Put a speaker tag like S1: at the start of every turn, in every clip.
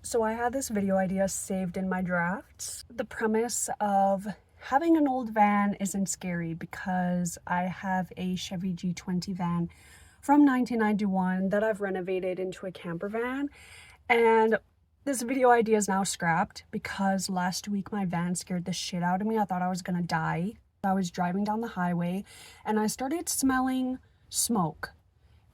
S1: So I had this video idea saved in my drafts. The premise of having an old van isn't scary because I have a Chevy G20 van from 1991 that I've renovated into a camper van. And this video idea is now scrapped because last week my van scared the shit out of me. I thought I was gonna die. I was driving down the highway and I started smelling smoke.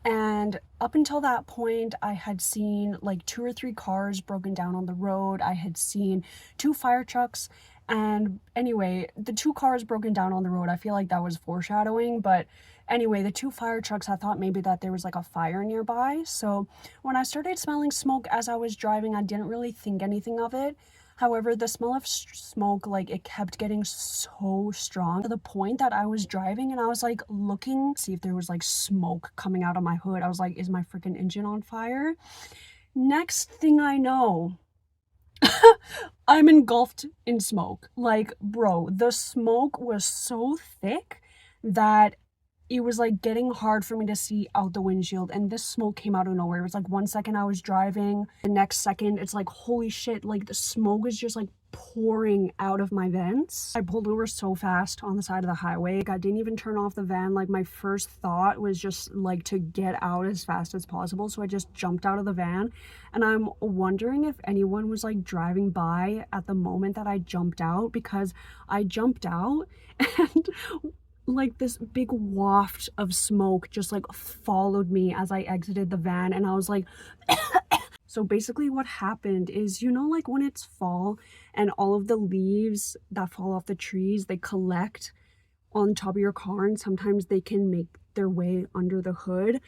S1: And up until that point, I had seen like 2 or 3 cars broken down on the road. I had seen 2 fire trucks. And anyway, the 2 cars broken down on the road, I feel like that was foreshadowing. But anyway, the 2 fire trucks, I thought maybe that there was like a fire nearby. So when I started smelling smoke as I was driving, I didn't really think anything of it. However, the smell of smoke, like, it kept getting so strong to the point that I was driving and I was like looking to see if there was like smoke coming out of my hood. I was like, is my freaking engine on fire? Next thing I know, I'm engulfed in smoke. Like, bro, the smoke was so thick that it was like getting hard for me to see out the windshield, and this smoke came out of nowhere. It was like 1 second I was driving, the next second it's like, holy shit, like the smoke is just like pouring out of my vents. I pulled over so fast on the side of the highway. I didn't even turn off the van. Like, my first thought was just like to get out as fast as possible, so I just jumped out of the van. And I'm wondering if anyone was like driving by at the moment that I jumped out, because I jumped out and like this big waft of smoke just like followed me as I exited the van, and I was like so basically what happened is, you know, like when it's fall and all of the leaves that fall off the trees, they collect on top of your car, and sometimes they can make their way under the hood.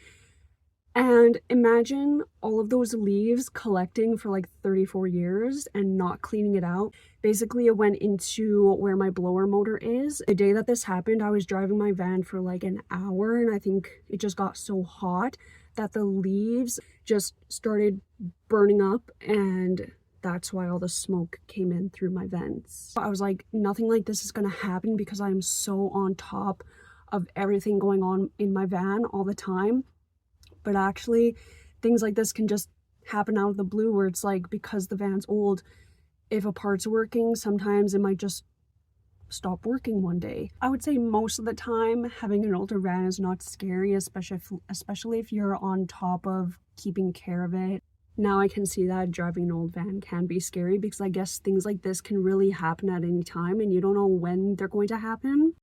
S1: And imagine all of those leaves collecting for like 34 years and not cleaning it out. Basically, it went into where my blower motor is. The day that this happened, I was driving my van for like an hour, and I think it just got so hot that the leaves just started burning up, and that's why all the smoke came in through my vents. I was like, nothing like this is gonna happen because I'm so on top of everything going on in my van all the time. But actually, things like this can just happen out of the blue, where it's like, because the van's old, if a part's working, sometimes it might just stop working one day. I would say most of the time, having an older van is not scary, especially if you're on top of keeping care of it. Now I can see that driving an old van can be scary, because I guess things like this can really happen at any time and you don't know when they're going to happen.